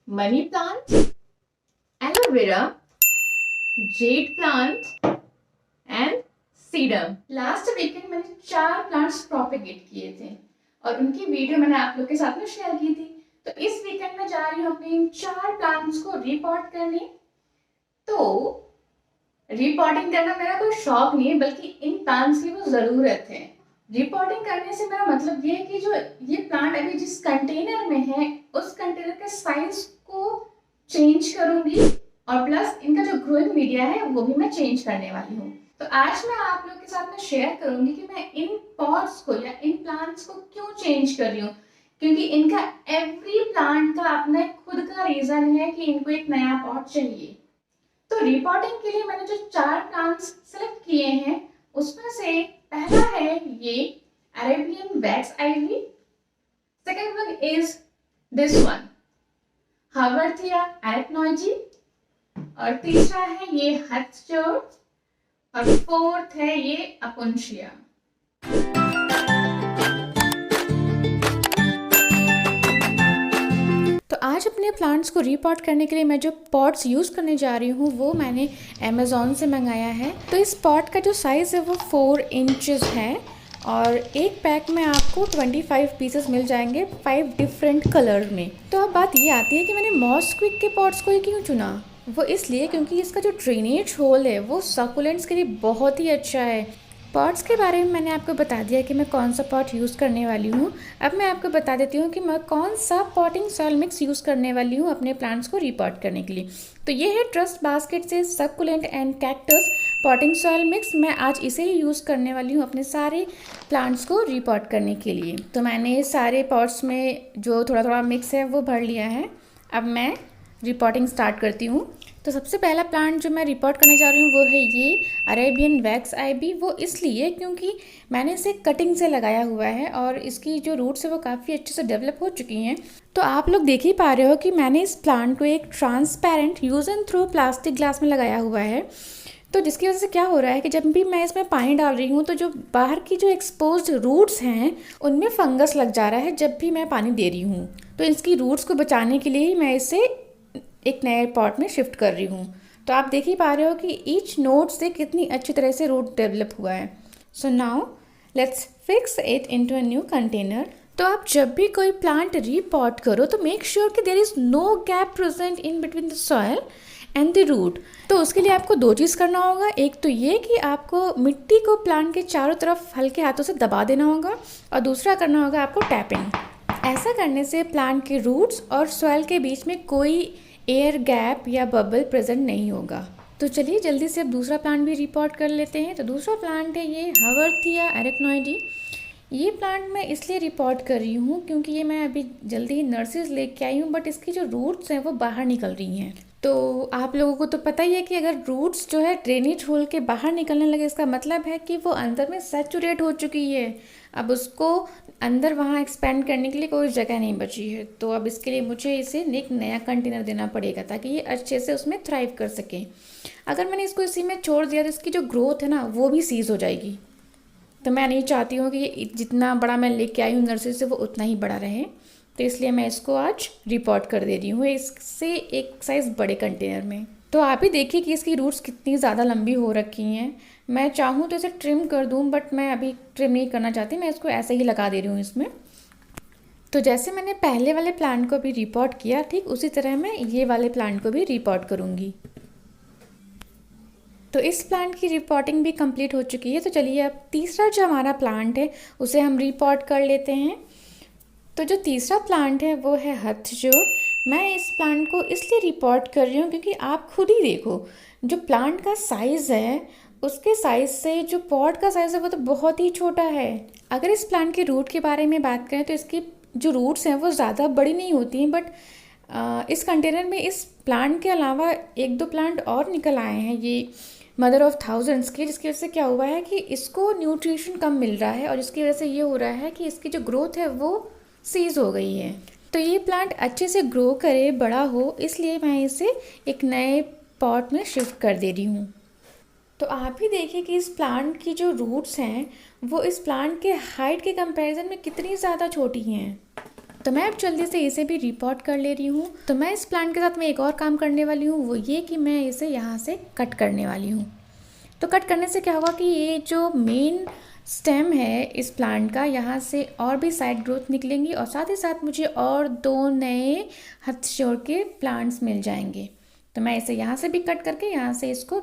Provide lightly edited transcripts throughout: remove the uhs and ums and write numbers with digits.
Money plant, aloe vera, jade plant and sedum. Last weekend मैंने 4 plants propagate किए थे और उनकी वीडियो मैंने आप लोग के साथ में शेयर की थी। तो इस वीकेंड में जा रही हूँ अपने इन 4 प्लांट्स को रिपॉट करने। तो रिपॉटिंग करना मेरा कोई शौक नहीं है, बल्कि इन प्लांट्स की वो ज़रूरत है। रिपॉटिंग करने से मेरा मतलब ये है कि जो ये प्लांट अभी जिस कंटेनर में है उस कंटेनर के साइज को चेंज करूंगी और प्लस इनका जो ग्रोइंग मीडिया है वो भी मैं चेंज करने वाली हूँ। तो आज मैं आप लोग के साथ में शेयर करूंगी कि मैं इन पॉट्स को या इन प्लांट्स को क्यों चेंज कर रही हूँ, क्योंकि इनका एवरी प्लांट का अपना खुद का रीजन है कि इनको एक नया पॉट चाहिए। तो रिपोर्टिंग के लिए मैंने जो 4 प्लांट्स सेलेक्ट किए हैं उसमें से पहला है ये Arabian wax ivy, second one is this one haworthia arachnoidea, और तीसरा है ये हथजोड़, और फोर्थ है ये अपुंशिया। तो आज अपने प्लांट्स को रीपॉट करने के लिए मैं जो पॉट्स यूज़ करने जा रही हूँ वो मैंने अमेज़ॉन से मंगाया है। तो इस पॉट का जो साइज़ है वो 4 इंचेस है और एक पैक में आपको 25 पीसेस मिल जाएंगे 5 डिफरेंट कलर में। तो अब बात ये आती है कि मैंने मॉस्क्विक के पॉट्स को ही क्यों चुना। वो इसलिए क्योंकि इसका जो ड्रेनेज होल है वो सकुलेंट्स के लिए बहुत ही अच्छा है। पॉट्स के बारे में मैंने आपको बता दिया कि मैं कौन सा पॉट यूज़ करने वाली हूँ। अब मैं आपको बता देती हूँ कि मैं कौन सा पॉटिंग सॉइल मिक्स यूज़ करने वाली हूँ अपने प्लांट्स को रिपॉट करने के लिए। तो ये है ट्रस्ट बास्केट से succulent and cactus potting soil mix. मैं आज इसे ही यूज़ करने वाली हूँ अपने सारे प्लांट्स को रिपॉट करने के लिए। तो मैंने सारे पॉट्स में जो थोड़ा थोड़ा मिक्स है वो भर लिया है। अब मैं रिपॉटिंग स्टार्ट करती हूँ। तो सबसे पहला प्लांट जो मैं रिपोर्ट करने जा रही हूँ वो है ये अरेबियन वैक्स आईवी। वो इसलिए क्योंकि मैंने इसे कटिंग से लगाया हुआ है और इसकी जो रूट्स है वो काफ़ी अच्छे से डेवलप हो चुकी हैं। तो आप लोग देख ही पा रहे हो कि मैंने इस प्लांट को एक transparent use and throw plastic glass में लगाया हुआ है। तो जिसकी वजह से क्या हो रहा है कि जब भी मैं इसमें पानी डाल रही हूँ तो जो बाहर की जो एक्सपोज्ड रूट्स हैं उनमें फंगस लग जा रहा है जब भी मैं पानी दे रही हूँ। तो इसकी रूट्स को बचाने के लिए ही मैं इसे एक नए पॉट में शिफ्ट कर रही हूँ। तो आप देख ही पा रहे हो कि ईच नोड से कितनी अच्छी तरह से रूट डेवलप हुआ है। So now let's fix it into a new container. तो आप जब भी कोई प्लांट रीपॉट करो तो मेक श्योर कि there is no gap present in between the soil and the root. तो उसके लिए आपको 2 चीज़ करना होगा। एक तो ये कि आपको मिट्टी को प्लांट के चारों तरफ हल्के हाथों से दबा देना होगा और दूसरा करना होगा आपको टैपिंग। ऐसा करने से प्लांट के रूट्स और सॉइल के बीच में कोई एयर गैप या बबल प्रेजेंट नहीं होगा। तो चलिए जल्दी से अब दूसरा प्लांट भी रिपोर्ट कर लेते हैं। तो दूसरा प्लांट है ये हावर्थिया एरेक्नोइडी। ये प्लांट मैं इसलिए रिपोर्ट कर रही हूँ क्योंकि ये मैं अभी जल्दी ही नर्सरीज लेके आई हूँ, बट इसकी जो रूट्स हैं वो बाहर निकल रही हैं। तो आप लोगों को तो पता ही है कि अगर रूट्स जो है ड्रेनेज होल के बाहर निकलने लगे इसका मतलब है कि वो अंदर में सैचुरेट हो चुकी है। अब उसको अंदर वहाँ एक्सपेंड करने के लिए कोई जगह नहीं बची है। तो अब इसके लिए मुझे इसे एक नया कंटेनर देना पड़ेगा ताकि ये अच्छे से उसमें थ्राइव कर सके। अगर मैंने इसको इसी में छोड़ दिया तो इसकी जो ग्रोथ है ना वो भी सीज हो जाएगी। तो मैं नहीं चाहती हूँ कि ये जितना बड़ा मैं लेके आई हूँ नर्सरी से वो उतना ही बड़ा रहे। तो इसलिए मैं इसको आज रिपोर्ट कर दे रही हूँ इससे एक साइज़ बड़े कंटेनर में। तो आप ही देखिए कि इसकी रूट्स कितनी ज़्यादा लंबी हो रखी हैं। मैं चाहूँ तो इसे ट्रिम कर दूँ, बट मैं अभी ट्रिम नहीं करना चाहती, मैं इसको ऐसे ही लगा दे रही हूँ इसमें। तो जैसे मैंने पहले वाले प्लांट को भी रिपोर्ट किया ठीक उसी तरह मैं ये वाले प्लांट को भी रिपोर्ट करूँगी। तो इस प्लांट की रिपोर्टिंग भी कंप्लीट हो चुकी है। तो चलिए अब तीसरा जो हमारा प्लांट है उसे हम रिपोर्ट कर लेते हैं। तो जो तीसरा प्लांट है वो है हथजोड़। मैं इस प्लांट को इसलिए रिपोर्ट कर रही हूँ क्योंकि आप खुद ही देखो जो प्लांट का साइज़ है उसके साइज़ से जो पॉट का साइज़ है वो तो बहुत ही छोटा है। अगर इस प्लांट के रूट के बारे में बात करें तो इसकी जो रूट्स हैं वो ज़्यादा बड़ी नहीं होती हैं, बट इस कंटेनर में इस प्लांट के अलावा 1-2 प्लांट और निकल आए हैं ये मदर ऑफ थाउजेंड्स के, जिसकी वजह से क्या हुआ है कि इसको न्यूट्रिशन कम मिल रहा है और जिसकी वजह से ये हो रहा है कि इसकी जो ग्रोथ है वो सीज हो गई है। तो ये प्लांट अच्छे से ग्रो करे बड़ा हो इसलिए मैं इसे एक नए पॉट में शिफ्ट कर दे रही हूँ। तो आप भी देखिए कि इस प्लांट की जो रूट्स हैं वो इस प्लांट के हाइट के कंपैरिजन में कितनी ज़्यादा छोटी हैं। तो मैं अब जल्दी से इसे भी रिपोर्ट कर ले रही हूँ। तो मैं इस प्लांट के साथ में एक और काम करने वाली हूँ, वो ये कि मैं इसे यहाँ से कट करने वाली हूँ। तो कट करने से क्या होगा कि ये जो मेन स्टेम है इस प्लांट का, यहाँ से और भी साइड ग्रोथ निकलेंगी और साथ ही साथ मुझे और 2 नए हथशोर के प्लांट्स मिल जाएंगे। तो मैं इसे यहाँ से भी कट करके यहाँ से इसको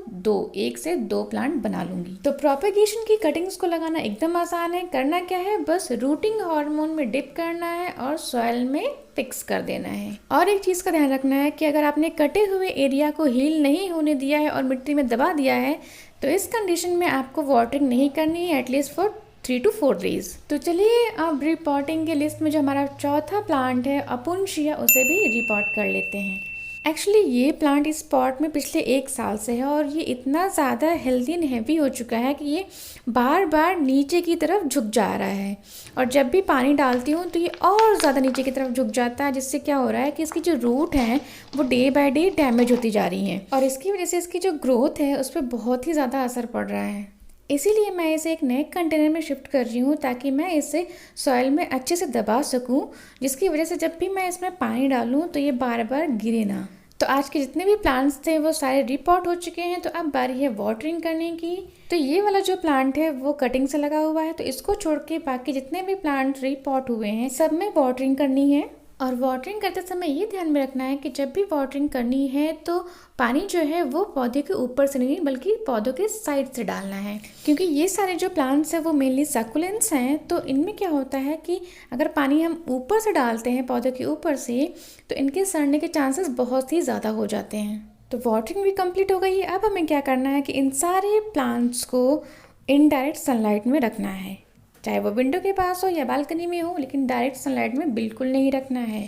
1 से 2 प्लांट बना लूँगी। तो प्रोपेगेशन की कटिंग्स को लगाना एकदम आसान है। करना क्या है, बस रूटिंग हार्मोन में डिप करना है और सॉइल में फिक्स कर देना है। और एक चीज़ का ध्यान रखना है कि अगर आपने कटे हुए एरिया को हील नहीं होने दिया है और मिट्टी में दबा दिया है तो इस कंडीशन में आपको वाटरिंग नहीं करनी है एटलीस्ट फॉर 3 to 4 डेज। तो चलिए अब रिपोर्टिंग के लिस्ट में जो हमारा चौथा प्लांट है अपुन्शिया, उसे भी रिपोर्ट कर लेते हैं। एक्चुअली ये प्लांट इस पॉट में पिछले 1 साल से है और ये इतना ज़्यादा हेल्दी एंड हैवी हो चुका है कि ये बार बार नीचे की तरफ झुक जा रहा है और जब भी पानी डालती हूँ तो ये और ज़्यादा नीचे की तरफ झुक जाता है, जिससे क्या हो रहा है कि इसकी जो रूट हैं वो डे बाय डे डैमेज होती जा रही हैं और इसकी वजह से इसकी जो ग्रोथ है उस पर बहुत ही ज़्यादा असर पड़ रहा है। इसीलिए मैं इसे एक नए कंटेनर में शिफ्ट कर रही हूँ ताकि मैं इसे सॉइल में अच्छे से दबा सकूँ, जिसकी वजह से जब भी मैं इसमें पानी डालूँ तो ये बार बार गिरे ना। तो आज के जितने भी प्लांट्स थे वो सारे रिपोर्ट हो चुके हैं। तो अब बारी है वाटरिंग करने की। तो ये वाला जो प्लांट है वो कटिंग से लगा हुआ है, तो इसको छोड़ के बाकी जितने भी प्लांट रिपोर्ट हुए हैं सब में वाटरिंग करनी है। और वाटरिंग करते समय ये ध्यान में रखना है कि जब भी वाटरिंग करनी है तो पानी जो है वो पौधे के ऊपर से नहीं बल्कि पौधों के साइड से डालना है, क्योंकि ये सारे जो प्लांट्स हैं वो मेनली सकुलेंट्स हैं। तो इनमें क्या होता है कि अगर पानी हम ऊपर से डालते हैं पौधों के ऊपर से तो इनके सड़ने के चांसेस बहुत ही ज़्यादा हो जाते हैं। तो वाटरिंग भी कंप्लीट हो गई है। अब हमें क्या करना है कि इन सारे प्लांट्स को इनडायरेक्ट सनलाइट में रखना है, चाहे वो विंडो के पास हो या बालकनी में हो, लेकिन डायरेक्ट सनलाइट में बिल्कुल नहीं रखना है।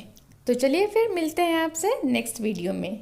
तो चलिए फिर मिलते हैं आपसे नेक्स्ट वीडियो में।